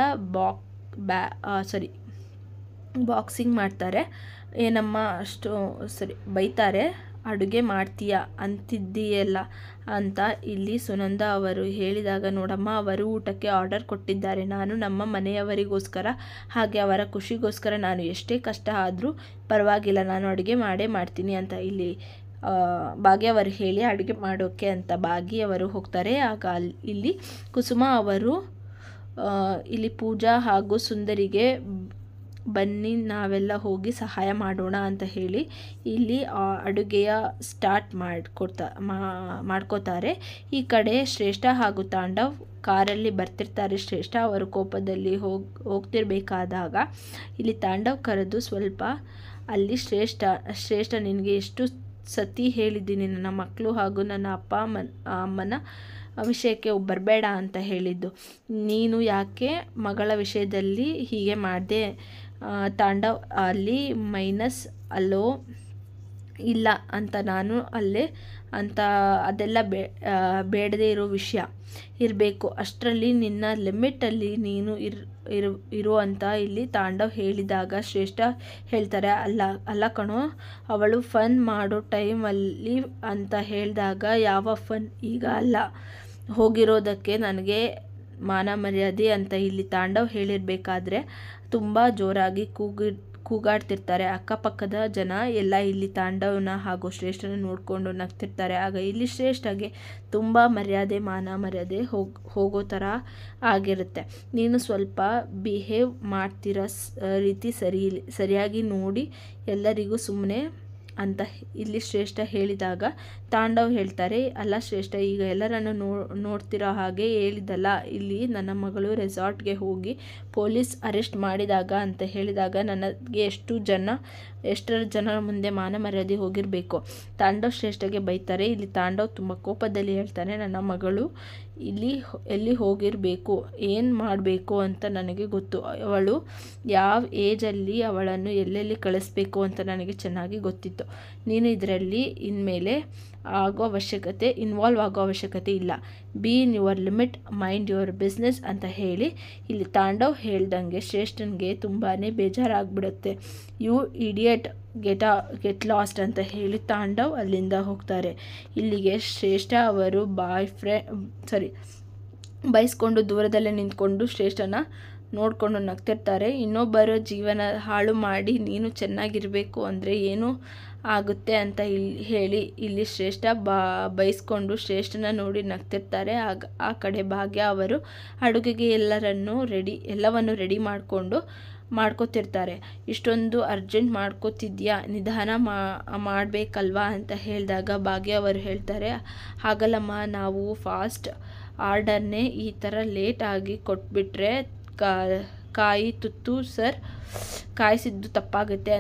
ಬಾಕ್ಸಿಂಗ್ ಮಾಡ್ತಾರೆ. ಏನಮ್ಮ ಅಷ್ಟು ಬೈತಾರೆ, ಅಡುಗೆ ಮಾಡ್ತೀಯಾ ಅಂತಿದ್ದೀಯಲ್ಲ ಅಂತ ಇಲ್ಲಿ ಸುನಂದ ಅವರು ಹೇಳಿದಾಗ, ನೋಡಮ್ಮ ಅವರು ಊಟಕ್ಕೆ ಆರ್ಡರ್ ಕೊಟ್ಟಿದ್ದಾರೆ, ನಾನು ನಮ್ಮ ಮನೆಯವರಿಗೋಸ್ಕರ ಹಾಗೆ ಅವರ ಖುಷಿಗೋಸ್ಕರ ನಾನು ಎಷ್ಟೇ ಕಷ್ಟ ಆದರೂ ಪರವಾಗಿಲ್ಲ, ನಾನು ಅಡುಗೆ ಮಾಡ್ತೀನಿ ಅಂತ ಇಲ್ಲಿ ಭಾಗ್ಯವರು ಹೇಳಿ ಅಡುಗೆ ಮಾಡೋಕ್ಕೆ ಅಂತ ಭಾಗಿಯವರು ಹೋಗ್ತಾರೆ. ಆಗ ಇಲ್ಲಿ ಕುಸುಮಾ ಅವರು ಇಲ್ಲಿ ಪೂಜಾ ಹಾಗೂ ಸುಂದರಿಗೆ ಬನ್ನಿ ನಾವೆಲ್ಲ ಹೋಗಿ ಸಹಾಯ ಮಾಡೋಣ ಅಂತ ಹೇಳಿ ಇಲ್ಲಿ ಅಡುಗೆಯ ಸ್ಟಾರ್ಟ್ ಮಾಡ್ಕೋತಾರೆ. ಈ ಕಡೆ ಶ್ರೇಷ್ಠ ಹಾಗೂ ತಾಂಡವ್ ಕಾರಲ್ಲಿ ಬರ್ತಿರ್ತಾರೆ. ಶ್ರೇಷ್ಠ ಅವರು ಕೋಪದಲ್ಲಿ ಹೋಗ್ತಿರ್ಬೇಕಾದಾಗ ಇಲ್ಲಿ ತಾಂಡವ್ ಕರೆದು ಸ್ವಲ್ಪ ಅಲ್ಲಿ ಶ್ರೇಷ್ಠ ನಿನಗೆ ಎಷ್ಟು ಸತಿ ಹೇಳಿದ್ದೀನಿ ನನ್ನ ಮಕ್ಕಳು ಹಾಗೂ ನನ್ನ ಅಮ್ಮನ ವಿಷಯಕ್ಕೆ ಬರಬೇಡ ಅಂತ ಹೇಳಿದ್ದು, ನೀನು ಯಾಕೆ ಮಗಳ ವಿಷಯದಲ್ಲಿ ಹೀಗೆ ಮಾಡಿದೆ? ತಾಂಡವ್ ಅಲ್ಲಿ ಮೈನಸ್ ಅಲ್ಲೋ ಇಲ್ಲ ಅಂತ ನಾನು ಅಲ್ಲೇ ಅಂತ ಅದೆಲ್ಲ ಬೇಡದೇ ಇರೋ ವಿಷಯ ಇರಬೇಕು, ಅಷ್ಟರಲ್ಲಿ ನಿನ್ನ ಲಿಮಿಟಲ್ಲಿ ನೀನು ಇರು ಅಂತ ಇಲ್ಲಿ ತಾಂಡವ್ ಹೇಳಿದಾಗ ಶ್ರೇಷ್ಠ ಹೇಳ್ತಾರೆ, ಅಲ್ಲ ಕಣೋ, ಅವಳು ಫನ್ ಮಾಡೋ ಟೈಮಲ್ಲಿ ಅಂತ ಹೇಳಿದಾಗ ಯಾವ ಫನ್ ಈಗ ಅಲ್ಲ, ಹೋಗಿರೋದಕ್ಕೆ ನನಗೆ ಮಾನ ಮರ್ಯಾದೆ ಅಂತ ಇಲ್ಲಿ ತಾಂಡವ್ ಹೇಳಿರಬೇಕಾದ್ರೆ ತುಂಬ ಜೋರಾಗಿ ಕೂಗಾಡ್ತಿರ್ತಾರೆ. ಅಕ್ಕಪಕ್ಕದ ಜನ ಎಲ್ಲ ಇಲ್ಲಿ ತಾಂಡವನ ಹಾಗೂ ಶ್ರೇಷ್ಠನ ನೋಡಿಕೊಂಡು ನಗ್ತಿರ್ತಾರೆ. ಆಗ ಇಲ್ಲಿ ಶ್ರೇಷ್ಠಗೆ ತುಂಬ ಮಾನ ಮರ್ಯಾದೆ ಹೋಗೋ ಥರ ಆಗಿರುತ್ತೆ. ನೀನು ಸ್ವಲ್ಪ ಬಿಹೇವ್ ಮಾಡ್ತಿರೋ ರೀತಿ ಸರಿಯಾಗಿ ನೋಡಿ ಎಲ್ಲರಿಗೂ ಸುಮ್ಮನೆ ಅಂತ ಇಲ್ಲಿ ಶ್ರೇಷ್ಠ ಹೇಳಿದಾಗ ತಾಂಡವ್ ಹೇಳ್ತಾರೆ, ಅಲ್ಲ ಶ್ರೇಷ್ಠ, ಈಗ ಎಲ್ಲರನ್ನು ನೋಡ್ತಿರೋ ಹಾಗೆ ಹೇಳಿದಲ್ಲ, ಇಲ್ಲಿ ನನ್ನ ಮಗಳು ರೆಸಾರ್ಟ್ಗೆ ಹೋಗಿ ಪೊಲೀಸ್ ಅರೆಸ್ಟ್ ಮಾಡಿದಾಗ ಅಂತ ಹೇಳಿದಾಗ ನನಗೆ ಎಷ್ಟರ ಜನರ ಮುಂದೆ ಮಾನ ಮರ್ಯಾದೆ ಹೋಗಿರಬೇಕು. ತಾಂಡವ್ ಶ್ರೇಷ್ಠಗೆ ಬೈತಾರೆ. ಇಲ್ಲಿ ತಾಂಡವ್ ತುಂಬ ಕೋಪದಲ್ಲಿ ಹೇಳ್ತಾನೆ, ನನ್ನ ಮಗಳು ಎಲ್ಲಿ ಹೋಗಿರಬೇಕು, ಏನು ಮಾಡಬೇಕು ಅಂತ ನನಗೆ ಗೊತ್ತು, ಅವಳು ಯಾವ ಏಜಲ್ಲಿ ಅವಳನ್ನು ಎಲ್ಲೆಲ್ಲಿ ಕಳಿಸ್ಬೇಕು ಅಂತ ನನಗೆ ಚೆನ್ನಾಗಿ ಗೊತ್ತಿತ್ತು, ನೀನು ಇದರಲ್ಲಿ ಇನ್ಮೇಲೆ ಇನ್ವಾಲ್ವ್ ಆಗೋ ಅವಶ್ಯಕತೆ ಇಲ್ಲ, B in your limit, mind your business ಅಂತ ಹೇಳಿ ಇಲ್ಲಿ ತಾಂಡವ್ ಹೇಳ್ದಂಗೆ ಶ್ರೇಷ್ಠನಿಗೆ ತುಂಬಾ ಬೇಜಾರಾಗ್ಬಿಡುತ್ತೆ. ಯು ಇಡಿಯಟ್, ಗೆಟ್ ಲಾಸ್ಟ್ ಅಂತ ಹೇಳಿ ತಾಂಡವ್ ಅಲ್ಲಿಂದ ಹೋಗ್ತಾರೆ. ಇಲ್ಲಿಗೆ ಶ್ರೇಷ್ಠ ಅವರು ಬಯಸ್ಕೊಂಡು ದೂರದಲ್ಲೇ ನಿಂತ್ಕೊಂಡು ಶ್ರೇಷ್ಠನ ನೋಡಿಕೊಂಡು ನಗ್ತಿರ್ತಾರೆ. ಇನ್ನೊಬ್ಬರ ಜೀವನ ಹಾಳು ಮಾಡಿ ನೀನು ಚೆನ್ನಾಗಿರಬೇಕು ಅಂದರೆ ಏನು ಆಗುತ್ತೆ ಅಂತ ಹೇಳಿ ಇಲ್ಲಿ ಶ್ರೇಷ್ಠ ಬಯಸ್ಕೊಂಡು ಶ್ರೇಷ್ಠನ ನೋಡಿ ನಗ್ತಿರ್ತಾರೆ. ಆ ಕಡೆ ಭಾಗ್ಯ ಅವರು ಅಡುಗೆಗೆ ಎಲ್ಲವನ್ನು ರೆಡಿ ಮಾಡ್ಕೋತಿರ್ತಾರೆ. ಇಷ್ಟೊಂದು ಅರ್ಜೆಂಟ್ ಮಾಡ್ಕೋತಿದ್ಯಾ, ನಿಧಾನ ಮಾಡಬೇಕಲ್ವಾ ಅಂತ ಹೇಳಿದಾಗ ಭಾಗ್ಯ ಅವರು ಹೇಳ್ತಾರೆ, ಹಾಗಲ್ಲಮ್ಮ, ನಾವು ಫಾಸ್ಟ್ ಆರ್ಡರ್ನೇ ಈ ಥರ ಲೇಟಾಗಿ ಕೊಟ್ಬಿಟ್ರೆ ಕಾಯಿ ತುತ್ತು ಸರ್, ಕಾಯಿಸಿದ್ದು ತಪ್ಪಾಗುತ್ತೆ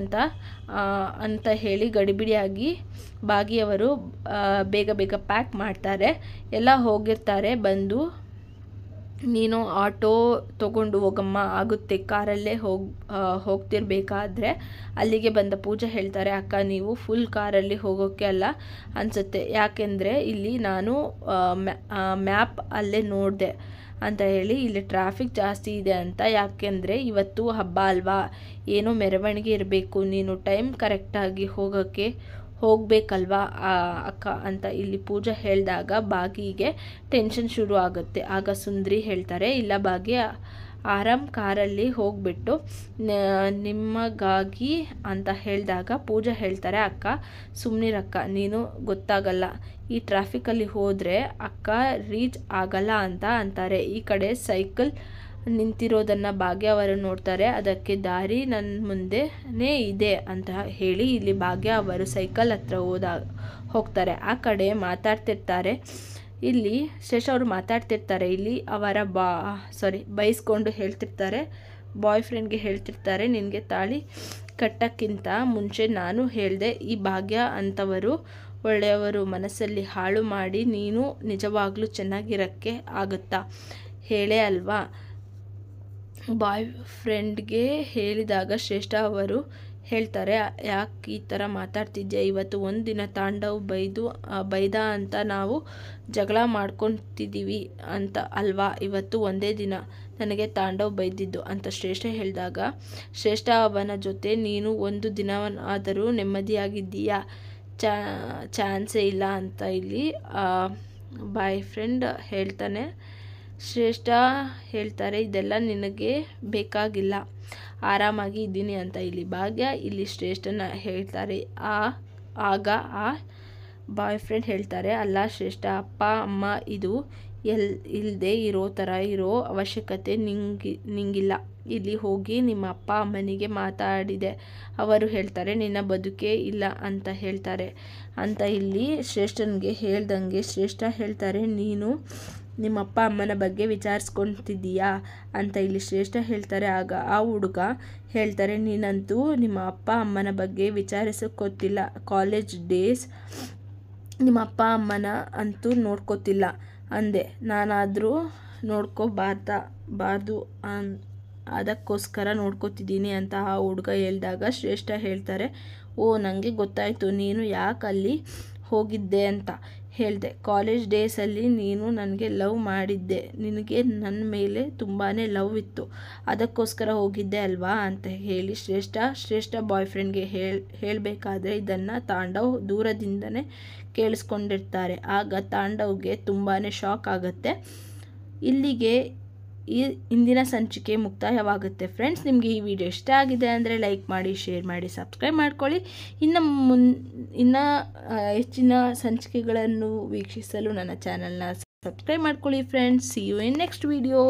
ಅಂತ ಹೇಳಿ ಗಡಿಬಿಡಿಯಾಗಿ ಭಾಗಿಯವರು ಬೇಗ ಬೇಗ ಪ್ಯಾಕ್ ಮಾಡ್ತಾರೆ. ಎಲ್ಲ ಹೋಗಿರ್ತಾರೆ. ಬಂದು ನೀನು ಆಟೋ ತೊಗೊಂಡು ಹೋಗಮ್ಮ, ಆಗುತ್ತೆ, ಕಾರಲ್ಲೇ ಹೋಗ್ತಿರ್ಬೇಕಾದ್ರೆ ಅಲ್ಲಿಗೆ ಬಂದ ಪೂಜಾ ಹೇಳ್ತಾರೆ, ಅಕ್ಕ ನೀವು ಫುಲ್ ಕಾರಲ್ಲಿ ಹೋಗೋಕ್ಕೆ ಅಲ್ಲ ಅನಿಸುತ್ತೆ, ಯಾಕೆಂದರೆ ಇಲ್ಲಿ ನಾನು ಮ್ಯಾಪ್ ಅಲ್ಲೇ ನೋಡಿದೆ ಅಂತ ಹೇಳಿ ಇಲ್ಲಿ ಟ್ರಾಫಿಕ್ ಜಾಸ್ತಿ ಇದೆ ಅಂತ. ಯಾಕೆಂದರೆ ಇವತ್ತು ಹಬ್ಬ ಅಲ್ವಾ, ಏನೋ ಮೆರವಣಿಗೆ ಇರಬೇಕು, ನೀನು ಟೈಮ್ ಕರೆಕ್ಟಾಗಿ ಹೋಗಬೇಕಲ್ವಾ ಅಕ್ಕ ಅಂತ ಇಲ್ಲಿ ಪೂಜಾ ಹೇಳಿದಾಗ ಭಾಗಿಗೆ ಟೆನ್ಷನ್ ಶುರು ಆಗುತ್ತೆ. ಆಗ ಸುಂದ್ರಿ ಹೇಳ್ತಾರೆ, ಇಲ್ಲ ಭಾಗಿ, ಆರಾಮ್ ಕಾರಲ್ಲಿ ಹೋಗ್ಬಿಟ್ಟು ನಿಮಗಾಗಿ ಅಂತ ಹೇಳಿದಾಗ ಪೂಜಾ ಹೇಳ್ತಾರೆ, ಅಕ್ಕ ಸುಮ್ಮನಿರಕ್ಕ, ನೀನು ಗೊತ್ತಾಗಲ್ಲ, ಈ ಟ್ರಾಫಿಕಲ್ಲಿ ಹೋದರೆ ಅಕ್ಕ ರೀಚ್ ಆಗಲ್ಲ ಅಂತಾರೆ. ಈ ಕಡೆ ಸೈಕಲ್ ನಿಂತಿರೋದನ್ನು ಭಾಗ್ಯ ಅವರು ನೋಡ್ತಾರೆ. ಅದಕ್ಕೆ ದಾರಿ ನನ್ನ ಮುಂದೆನೇ ಇದೆ ಅಂತ ಹೇಳಿ ಇಲ್ಲಿ ಭಾಗ್ಯ ಅವರು ಸೈಕಲ್ ಹತ್ರ ಹೋಗ್ತಾರೆ. ಆ ಕಡೆ ಮಾತಾಡ್ತಿರ್ತಾರೆ. ಇಲ್ಲಿ ಶೇಷ ಅವರು ಮಾತಾಡ್ತಿರ್ತಾರೆ. ಇಲ್ಲಿ ಅವರ ಬೈಸ್ಕೊಂಡು ಹೇಳ್ತಿರ್ತಾರೆ, ಬಾಯ್ ಫ್ರೆಂಡ್ಗೆ ಹೇಳ್ತಿರ್ತಾರೆ, ನಿನಗೆ ತಾಳಿ ಕಟ್ಟೋಕ್ಕಿಂತ ಮುಂಚೆ ನಾನು ಹೇಳಿದೆ, ಈ ಭಾಗ್ಯ ಅಂಥವರು ಒಳ್ಳೆಯವರು, ಮನಸ್ಸಲ್ಲಿ ಹಾಳು ಮಾಡಿ ನೀನು ನಿಜವಾಗ್ಲೂ ಚೆನ್ನಾಗಿರೋಕ್ಕೆ ಆಗುತ್ತಾ, ಹೇಳೇ ಅಲ್ವಾ. ಬಾಯ್ ಫ್ರೆಂಡ್ಗೆ ಹೇಳಿದಾಗ ಶ್ರೇಷ್ಠ ಅವರು ಹೇಳ್ತಾರೆ, ಯಾಕೆ ಈ ಥರ ಮಾತಾಡ್ತಿದ್ಯಾ, ಇವತ್ತು ಒಂದು ದಿನ ತಾಂಡವ್ ಬೈದ ಅಂತ ನಾವು ಜಗಳ ಮಾಡ್ಕೊತಿದ್ದೀವಿ ಅಂತ ಅಲ್ವಾ, ಇವತ್ತು ಒಂದೇ ದಿನ ನನಗೆ ತಾಂಡವ್ ಬೈದಿದ್ದು ಅಂತ ಶ್ರೇಷ್ಠ ಹೇಳಿದಾಗ, ಶ್ರೇಷ್ಠ ಅವನ ಜೊತೆ ನೀನು ಒಂದು ದಿನವಾದರೂ ನೆಮ್ಮದಿಯಾಗಿದ್ದೀಯಾ, ಚಾನ್ಸೇ ಇಲ್ಲ ಅಂತ ಇಲ್ಲಿ ಬಾಯ್ ಫ್ರೆಂಡ್ ಹೇಳ್ತಾನೆ. ಶ್ರೇಷ್ಠ ಹೇಳ್ತಾರೆ, ಇದೆಲ್ಲ ನಿನಗೆ ಬೇಕಾಗಿಲ್ಲ, ಆರಾಮಾಗಿ ಇದ್ದೀನಿ ಅಂತ ಇಲ್ಲಿ ಭಾಗ್ಯ ಇಲ್ಲಿ ಶ್ರೇಷ್ಠನ ಹೇಳ್ತಾರೆ. ಆಗ ಆ ಬಾಯ್ ಫ್ರೆಂಡ್ ಹೇಳ್ತಾರೆ, ಅಲ್ಲ ಶ್ರೇಷ್ಠ, ಅಪ್ಪ ಅಮ್ಮ ಇದು ಇಲ್ಲದೆ ಇರೋ ಥರ ಇರೋ ಅವಶ್ಯಕತೆ ನಿಂಗಿಲ್ಲ, ಇಲ್ಲಿ ಹೋಗಿ ನಿಮ್ಮ ಅಪ್ಪ ಅಮ್ಮನಿಗೆ ಮಾತಾಡಿದೆ, ಅವರು ಹೇಳ್ತಾರೆ ನಿನ್ನ ಬದುಕೇ ಇಲ್ಲ ಅಂತ ಹೇಳ್ತಾರೆ ಅಂತ ಇಲ್ಲಿ ಶ್ರೇಷ್ಠನಿಗೆ ಹೇಳ್ದಂಗೆ ಶ್ರೇಷ್ಠ ಹೇಳ್ತಾರೆ, ನೀನು ನಿಮ್ಮ ಅಪ್ಪ ಅಮ್ಮನ ಬಗ್ಗೆ ವಿಚಾರಿಸ್ಕೊತಿದ್ದೀಯಾ ಅಂತ ಇಲ್ಲಿ ಶ್ರೇಷ್ಠ ಹೇಳ್ತಾರೆ. ಆಗ ಆ ಹುಡುಗ ಹೇಳ್ತಾರೆ, ನೀನಂತೂ ನಿಮ್ಮ ಅಪ್ಪ ಅಮ್ಮನ ಬಗ್ಗೆ ವಿಚಾರಿಸೋಕ್ಕೋತಿಲ್ಲ, ಕಾಲೇಜ್ ಡೇಸ್ ನಿಮ್ಮ ಅಪ್ಪ ಅಮ್ಮನ ಅಂತೂ ನೋಡ್ಕೋತಿಲ್ಲ ಅಂದೆ, ನಾನಾದರೂ ನೋಡ್ಕೋಬಾರ್ದು ಅದಕ್ಕೋಸ್ಕರ ನೋಡ್ಕೋತಿದ್ದೀನಿ ಅಂತ ಆ ಹುಡುಗ ಹೇಳಿದಾಗ ಶ್ರೇಷ್ಠ ಹೇಳ್ತಾರೆ, ಓ ನನಗೆ ಗೊತ್ತಾಯಿತು, ನೀನು ಯಾಕೆ ಅಲ್ಲಿ ಹೋಗಿದ್ದೆ ಅಂತ ಹೇಳಿದೆ, ಕಾಲೇಜ್ ಡೇಸಲ್ಲಿ ನೀನು ನನಗೆ ಲವ್ ಮಾಡಿದ್ದೆ, ನಿನಗೆ ನನ್ನ ಮೇಲೆ ತುಂಬಾ ಲವ್ ಇತ್ತು, ಅದಕ್ಕೋಸ್ಕರ ಹೋಗಿದ್ದೆ ಅಲ್ವಾ ಅಂತ ಹೇಳಿ ಶ್ರೇಷ್ಠ ಬಾಯ್ ಫ್ರೆಂಡ್ಗೆ ಹೇಳಬೇಕಾದ್ರೆ ಇದನ್ನು ತಾಂಡವ್ ದೂರದಿಂದನೇ ಕೇಳಿಸ್ಕೊಂಡಿರ್ತಾರೆ. ಆಗ ತಾಂಡವ್ಗೆ ತುಂಬಾ ಶಾಕ್ ಆಗುತ್ತೆ. ಇಲ್ಲಿಗೆ ಈ ಇಂದಿನ ಸಂಚಿಕೆ ಮುಕ್ತಾಯವಾಗುತ್ತೆ. ಫ್ರೆಂಡ್ಸ್, ನಿಮಗೆ ಈ ವಿಡಿಯೋ ಇಷ್ಟ ಆಗಿದೆ ಅಂದರೆ ಲೈಕ್ ಮಾಡಿ, ಶೇರ್ ಮಾಡಿ, ಸಬ್ಸ್ಕ್ರೈಬ್ ಮಾಡ್ಕೊಳ್ಳಿ. ಇನ್ನು ಹೆಚ್ಚಿನ ಸಂಚಿಕೆಗಳನ್ನು ವೀಕ್ಷಿಸಲು ನನ್ನ ಚಾನಲ್ನ ಸಬ್ಸ್ಕ್ರೈಬ್ ಮಾಡ್ಕೊಳ್ಳಿ. Friends, see you in next video.